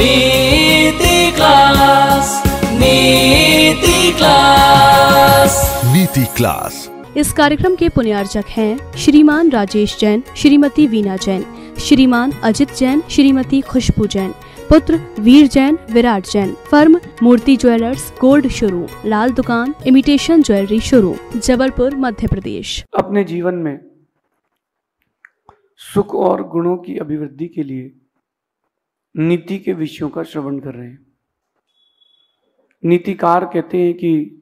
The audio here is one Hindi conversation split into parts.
नीति क्लास, नीति क्लास, नीति क्लास। इस कार्यक्रम के पुण्यार्चक हैं श्रीमान राजेश जैन, श्रीमती वीना जैन, श्रीमान अजित जैन, श्रीमती खुशबू जैन, पुत्र वीर जैन, विराट जैन। फर्म मूर्ति ज्वेलर्स, गोल्ड शोरूम, लाल दुकान, imitation jewellery showroom, Jabalpur, Madhya Pradesh. अपने जीवन में सुख और गुणों की अभिवृद्धि के लिए नीति के विषयों का श्रवण कर रहे हैं। नीतिकार कहते हैं कि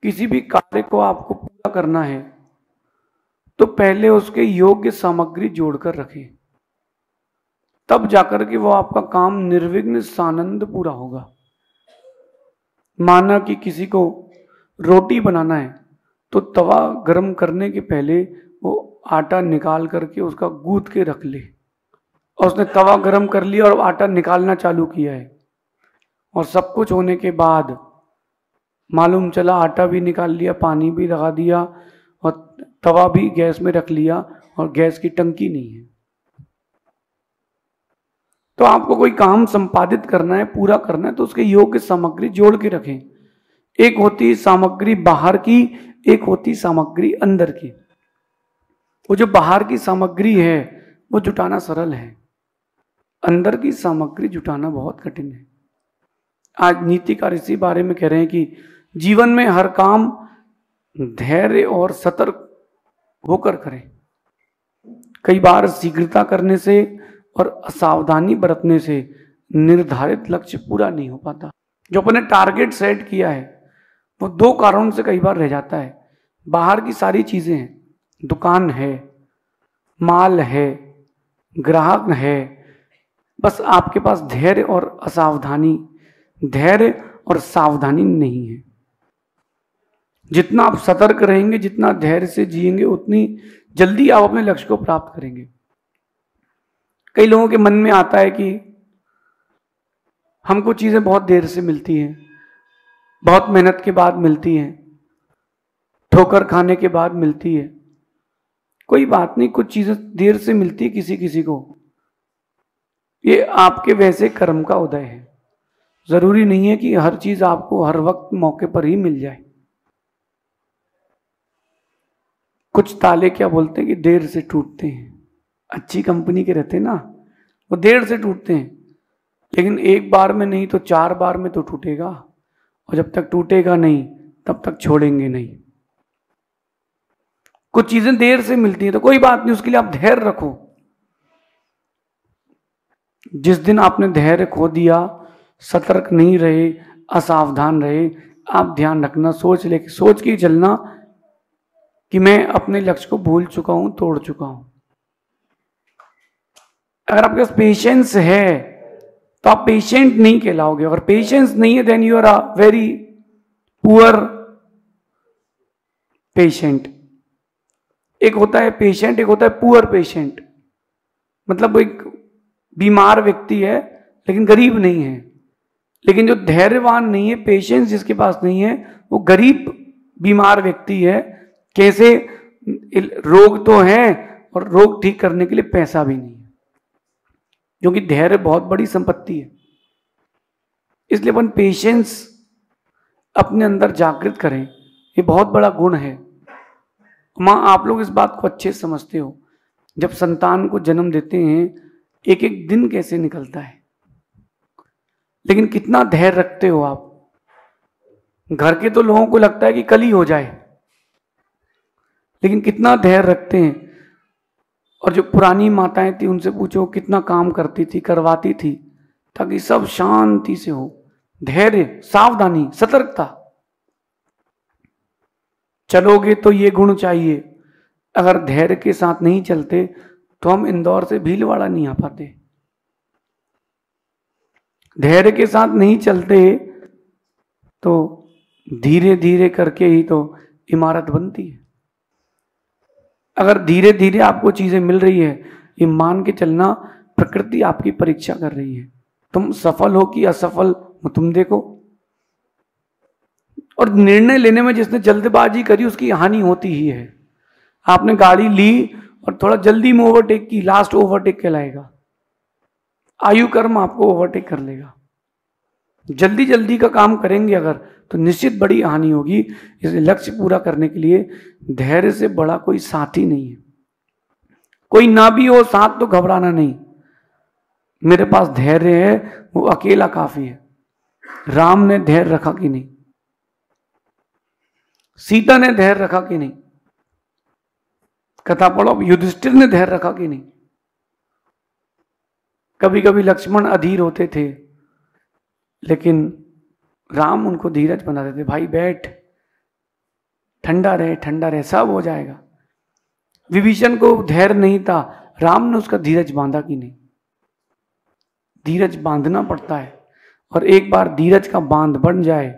किसी भी कार्य को आपको पूरा करना है तो पहले उसके योग्य सामग्री जोड़कर रखें, तब जाकर के वो आपका काम निर्विघ्न सानंद पूरा होगा। माना कि किसी को रोटी बनाना है तो तवा गर्म करने के पहले वो आटा निकाल करके उसका गूंथ के रख ले, और उसने तवा गर्म कर लिया और आटा निकालना चालू किया है, और सब कुछ होने के बाद मालूम चला आटा भी निकाल लिया, पानी भी लगा दिया और तवा भी गैस में रख लिया और गैस की टंकी नहीं है। तो आपको कोई काम संपादित करना है, पूरा करना है, तो उसके योग्य सामग्री जोड़ के रखें। एक होती सामग्री बाहर की, एक होती सामग्री अंदर की। वो जो बाहर की सामग्री है वो जुटाना सरल है, अंदर की सामग्री जुटाना बहुत कठिन है। आज नीतिकार इसी बारे में कह रहे हैं कि जीवन में हर काम धैर्य और सतर्क होकर करें। कई बार शीघ्रता करने से और असावधानी बरतने से निर्धारित लक्ष्य पूरा नहीं हो पाता। जो अपने टारगेट सेट किया है वो दो कारणों से कई बार रह जाता है। बाहर की सारी चीजें हैं, दुकान है, माल है, ग्राहक है, बस आपके पास धैर्य और सावधानी नहीं है। जितना आप सतर्क रहेंगे, जितना धैर्य से जिएंगे, उतनी जल्दी आप अपने लक्ष्य को प्राप्त करेंगे। कई लोगों के मन में आता है कि हमको चीजें बहुत देर से मिलती हैं, बहुत मेहनत के बाद मिलती हैं, ठोकर खाने के बाद मिलती है। कोई बात नहीं, कुछ चीजें देर से मिलती है किसी किसी को, ये आपके वैसे कर्म का उदय है। जरूरी नहीं है कि हर चीज आपको हर वक्त मौके पर ही मिल जाए। कुछ ताले क्या बोलते हैं कि देर से टूटते हैं, अच्छी कंपनी के रहते हैं ना, वो देर से टूटते हैं, लेकिन एक बार में नहीं तो 4 बार में तो टूटेगा, और जब तक टूटेगा नहीं तब तक छोड़ेंगे नहीं। कुछ चीजें देर से मिलती हैं तो कोई बात नहीं, उसके लिए आप धैर्य रखो। जिस दिन आपने धैर्य खो दिया, सतर्क नहीं रहे, असावधान रहे, आप ध्यान रखना, सोच के चलना कि मैं अपने लक्ष्य को भूल चुका हूं, तोड़ चुका हूं। अगर आपके पास पेशेंस है तो आप पेशेंट नहीं कहलाओगे। अगर पेशेंस नहीं है then you are a very poor patient. एक होता है पेशेंट, एक होता है पुअर पेशेंट। मतलब वो एक बीमार व्यक्ति है लेकिन गरीब नहीं है। लेकिन जो धैर्यवान नहीं है, पेशेंस जिसके पास नहीं है, वो गरीब बीमार व्यक्ति है। कैसे? रोग तो है और रोग ठीक करने के लिए पैसा भी नहीं है, क्योंकि धैर्य बहुत बड़ी संपत्ति है। इसलिए अपन पेशेंस अपने अंदर जागृत करें, ये बहुत बड़ा गुण है। माँ, आप लोग इस बात को अच्छे समझते हो, जब संतान को जन्म देते हैं एक एक दिन कैसे निकलता है, लेकिन कितना धैर्य रखते हो आप। घर के तो लोगों को लगता है कि कल ही हो जाए, लेकिन कितना धैर्य रखते हैं। और जो पुरानी माताएं थी उनसे पूछो कितना काम करती थी, करवाती थी, ताकि सब शांति से हो। धैर्य, सावधानी, सतर्कता। चलोगे तो ये गुण चाहिए। अगर धैर्य के साथ नहीं चलते तो हम इंदौर से भीलवाड़ा नहीं आ पाते। धैर्य के साथ नहीं चलते तो धीरे धीरे करके ही तो इमारत बनती है। अगर धीरे धीरे आपको चीजें मिल रही है, ये मान के चलना प्रकृति आपकी परीक्षा कर रही है। तुम सफल हो कि असफल तुम देखो। और निर्णय लेने में जिसने जल्दबाजी करी उसकी हानि होती ही है। आपने गाड़ी ली और थोड़ा जल्दी में ओवरटेक की, लास्ट ओवरटेक कहलाएगा। आयु कर्म आपको ओवरटेक कर लेगा। जल्दी जल्दी का काम करेंगे अगर तो निश्चित बड़ी हानि होगी। इसलिए लक्ष्य पूरा करने के लिए धैर्य से बड़ा कोई साथी नहीं है। कोई ना भी हो साथ तो घबराना नहीं। मेरे पास धैर्य है, वो अकेला काफी है। राम ने धैर्य रखा कि नहीं? सीता ने धैर्य रखा कि नहीं? कथा पढ़ो, युधिष्ठिर ने धैर्य रखा कि नहीं? कभी कभी लक्ष्मण अधीर होते थे, लेकिन राम उनको धीरज बनाते थे। भाई बैठ, ठंडा रहे, सब हो जाएगा। विभीषण को धैर्य नहीं था, राम ने उसका धीरज बांधा कि नहीं? धीरज बांधना पड़ता है, और एक बार धीरज का बांध बन जाए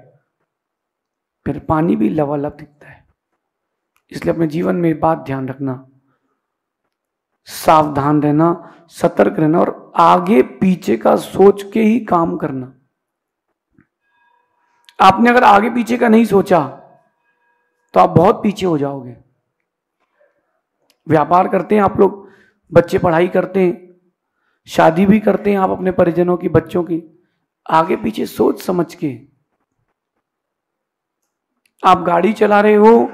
फिर पानी भी लबालब दिखता है। इसलिए अपने जीवन में बात ध्यान रखना, सावधान रहना, सतर्क रहना, और आगे पीछे का सोच के ही काम करना। आपने अगर आगे पीछे का नहीं सोचा तो आप बहुत पीछे हो जाओगे। व्यापार करते हैं आप लोग, बच्चे पढ़ाई करते हैं, शादी भी करते हैं आप अपने परिजनों की, बच्चों की, आगे पीछे सोच समझ के। आप गाड़ी चला रहे हो,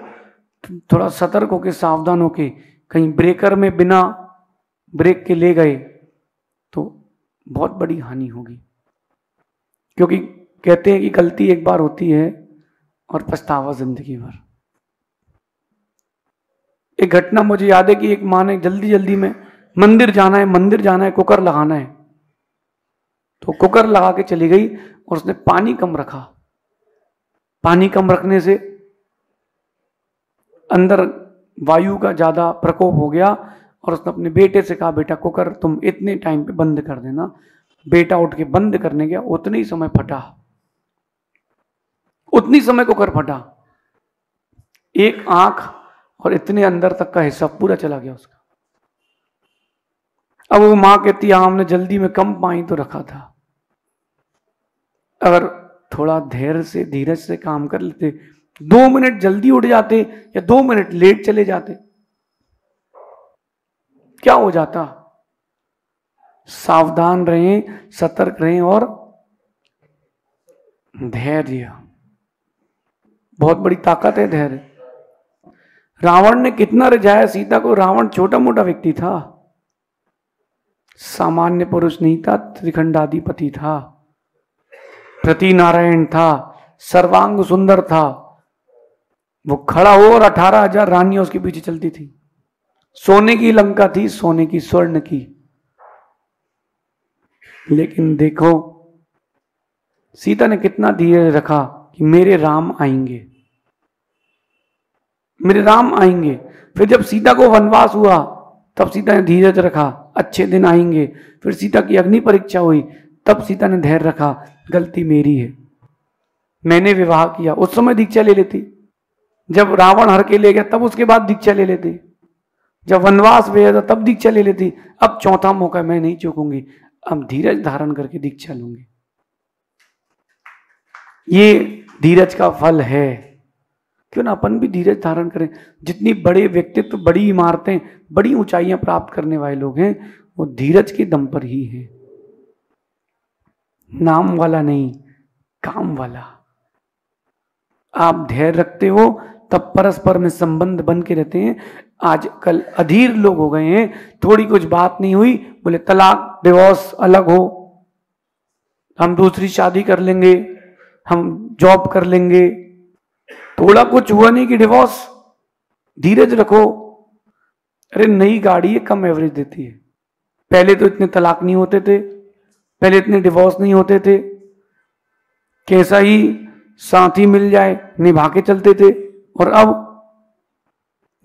थोड़ा सतर्क होके, सावधान होके, कहीं ब्रेकर में बिना ब्रेक के ले गए तो बहुत बड़ी हानि होगी। क्योंकि कहते हैं कि गलती एक बार होती है और पछतावा जिंदगी भर। एक घटना मुझे याद है कि एक माँ ने जल्दी जल्दी में मंदिर जाना है, कुकर लगाना है, तो कुकर लगा के चली गई और उसने पानी कम रखा। पानी कम रखने से अंदर वायु का ज्यादा प्रकोप हो गया, और उसने अपने बेटे से कहा, बेटा कुकर तुम इतने टाइम पे बंद कर देना। बेटा उठ के बंद करने गया, उतने ही समय फटा, उतनी समय कुकर फटा। एक आंख और इतने अंदर तक का हिस्सा पूरा चला गया उसका। अब वो मां कहती है, हमने जल्दी में कम पानी तो रखा था। अगर थोड़ा धैर्य से, धीरज से काम कर लेते, 2 मिनट जल्दी उठ जाते या 2 मिनट लेट चले जाते, क्या हो जाता? सावधान रहें, सतर्क रहें, और धैर्य बहुत बड़ी ताकत है। धैर्य। रावण ने कितना रिझाया सीता को। रावण छोटा मोटा व्यक्ति था, सामान्य पुरुष नहीं था, त्रिखंडाधिपति था, प्रति नारायण था, सर्वांग सुंदर था। वो खड़ा हो और 18,000 रानियां उसके पीछे चलती थी। सोने की लंका थी, सोने की, स्वर्ण की। लेकिन देखो सीता ने कितना धीरज रखा कि मेरे राम आएंगे, मेरे राम आएंगे। फिर जब सीता को वनवास हुआ तब सीता ने धीरज रखा, अच्छे दिन आएंगे। फिर सीता की अग्नि परीक्षा हुई, तब सीता ने धैर्य रखा, गलती मेरी है, मैंने विवाह किया। उस समय दीक्षा ले लेती, जब रावण हर के ले गया तब उसके बाद दीक्षा ले लेती, जब वनवास भेजा था तब दीक्षा ले लेती। अब चौथा मौका मैं नहीं चूकूंगी, अब धीरज धारण करके दीक्षा लूंगी। ये धीरज का फल है। क्यों ना अपन भी धीरज धारण करें। जितनी बड़े व्यक्तित्व, बड़ी इमारतें, बड़ी ऊंचाइयां प्राप्त करने वाले लोग हैं, वो धीरज के दम पर ही हैं। नाम वाला नहीं, काम वाला। आप धैर्य रखते हो तब परस्पर में संबंध बन के रहते हैं। आजकल अधीर लोग हो गए हैं, थोड़ी कुछ बात नहीं हुई, बोले तलाक, डिवोर्स, अलग हो, हम दूसरी शादी कर लेंगे, हम जॉब कर लेंगे। थोड़ा कुछ हुआ नहीं कि डिवोर्स। धीरज रखो। अरे नई गाड़ी है, कम एवरेज देती है। पहले तो इतने तलाक नहीं होते थे, पहले इतने डिवोर्स नहीं होते थे। कैसा ही साथी मिल जाए निभा के चलते थे, और अब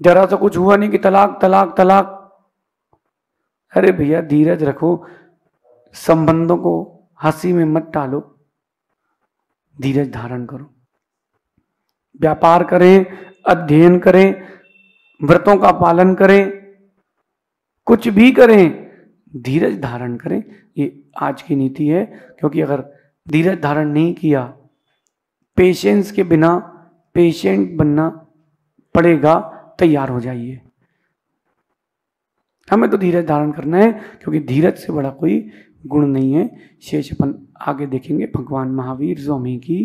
जरा सा कुछ हुआ नहीं कि तलाक तलाक तलाक। अरे भैया धीरज रखो, संबंधों को हंसी में मत टालो, धीरज धारण करो। व्यापार करें, अध्ययन करें, व्रतों का पालन करें, कुछ भी करें, धीरज धारण करें। ये आज की नीति है। क्योंकि अगर धीरज धारण नहीं किया, पेशेंस के बिना पेशेंट बनना पड़ेगा। तैयार हो जाइए। हमें तो धीरज धारण करना है, क्योंकि धीरज से बड़ा कोई गुण नहीं है। शेष अपन आगे देखेंगे। भगवान महावीर स्वामी की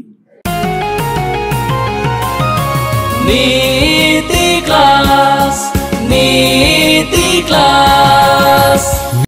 नीति क्लास।